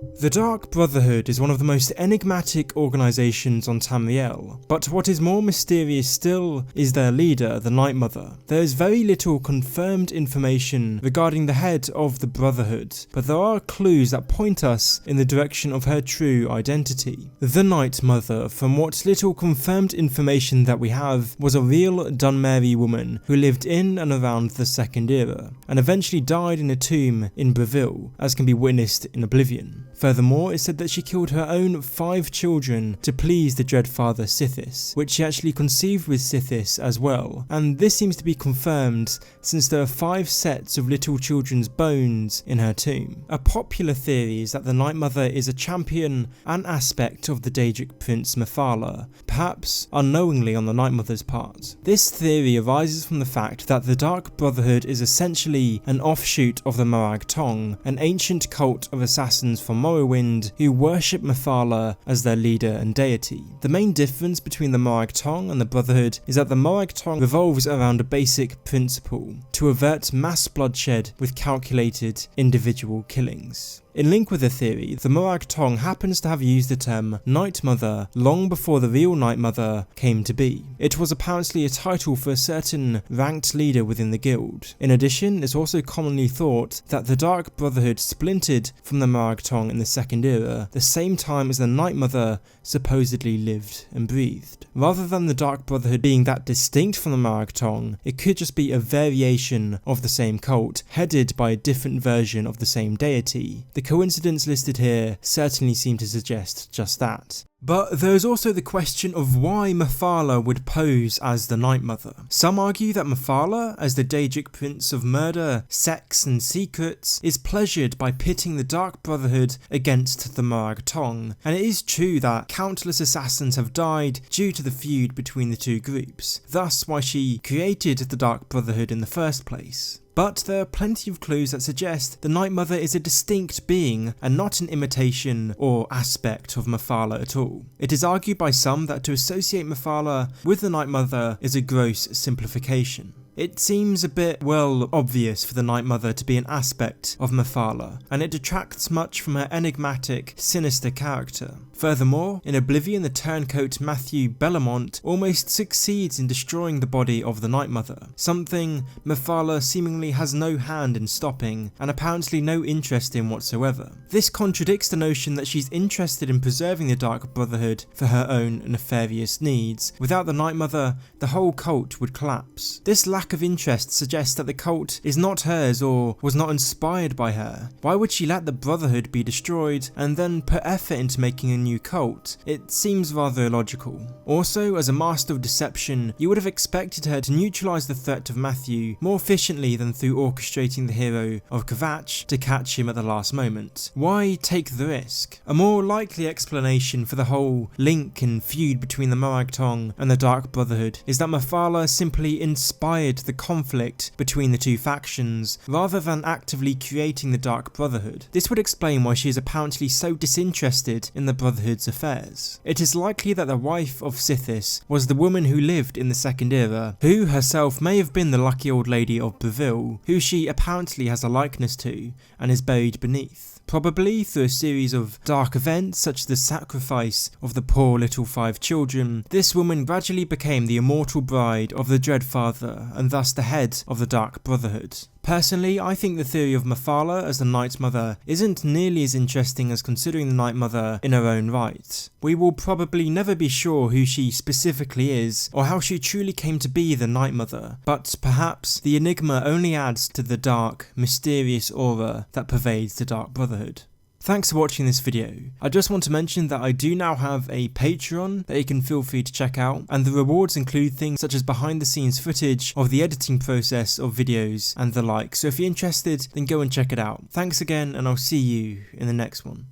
The Dark Brotherhood is one of the most enigmatic organisations on Tamriel, but what is more mysterious still is their leader, the Night Mother. There is very little confirmed information regarding the head of the Brotherhood, but there are clues that point us in the direction of her true identity. The Night Mother, from what little confirmed information that we have, was a real Dunmeri woman who lived in and around the Second Era, and eventually died in a tomb in Breville, as can be witnessed in Oblivion. Furthermore, it said that she killed her own 5 children to please the Dread Father Sethos, which she actually conceived with Sethos as well, and this seems to be confirmed since there are 5 sets of little children's bones in her tomb. A popular theory is that the Night Mother is a champion and aspect of the Daedric Prince Mephala, perhaps unknowingly on the Night Mother's part. This theory arises from the fact that the Dark Brotherhood is essentially an offshoot of the Morag Tong, an ancient cult of assassins from Morrowind who worship Mephala as their leader and deity. The main difference between the Morag Tong and the Brotherhood is that the Morag Tong revolves around a basic principle: to avert mass bloodshed with calculated individual killings. In link with the theory, the Morag Tong happens to have used the term Night Mother long before the real Night Mother came to be. It was apparently a title for a certain ranked leader within the guild. In addition, it's also commonly thought that the Dark Brotherhood splintered from the Morag Tong in the Second Era, the same time as the Night Mother supposedly lived and breathed. Rather than the Dark Brotherhood being that distinct from the Morag Tong, it could just be a variation of the same cult, headed by a different version of the same deity. The coincidence listed here certainly seem to suggest just that. But there is also the question of why Mephala would pose as the Night Mother. Some argue that Mephala, as the Daedric Prince of murder, sex and secrets, is pleasured by pitting the Dark Brotherhood against the Morag Tong, and it is true that countless assassins have died due to the feud between the two groups, thus why she created the Dark Brotherhood in the first place. But there are plenty of clues that suggest the Night Mother is a distinct being and not an imitation or aspect of Mephala at all. It is argued by some that to associate Mephala with the Night Mother is a gross simplification. It seems a bit, well, obvious for the Night Mother to be an aspect of Mephala, and it detracts much from her enigmatic, sinister character. Furthermore, in Oblivion, the turncoat Matthew Bellamont almost succeeds in destroying the body of the Night Mother, something Mephala seemingly has no hand in stopping, and apparently no interest in whatsoever. This contradicts the notion that she's interested in preserving the Dark Brotherhood for her own nefarious needs. Without the Night Mother, the whole cult would collapse. This lack of interest suggests that the cult is not hers or was not inspired by her. Why would she let the Brotherhood be destroyed and then put effort into making a new cult? It seems rather illogical. Also, as a master of deception, you would have expected her to neutralise the threat of Matthew more efficiently than through orchestrating the hero of Kvatch to catch him at the last moment. Why take the risk? A more likely explanation for the whole link and feud between the Morag Tong and the Dark Brotherhood is that Mephala simply inspired the conflict between the two factions rather than actively creating the Dark Brotherhood. This would explain why she is apparently so disinterested in the Brotherhood's affairs. It is likely that the wife of Sethos was the woman who lived in the Second Era, who herself may have been the lucky old lady of Breville, who she apparently has a likeness to and is buried beneath. Probably through a series of dark events such as the sacrifice of the poor little 5 children, this woman gradually became the immortal bride of the Dread Father and thus the head of the Dark Brotherhood. Personally, I think the theory of Mephala as the Night Mother isn't nearly as interesting as considering the Night Mother in her own right. We will probably never be sure who she specifically is or how she truly came to be the Night Mother, but perhaps the enigma only adds to the dark, mysterious aura that pervades the Dark Brotherhood. Thanks for watching this video. I just want to mention that I do now have a Patreon that you can feel free to check out, and the rewards include things such as behind the scenes footage of the editing process of videos and the like, so if you're interested then go and check it out. Thanks again, and I'll see you in the next one.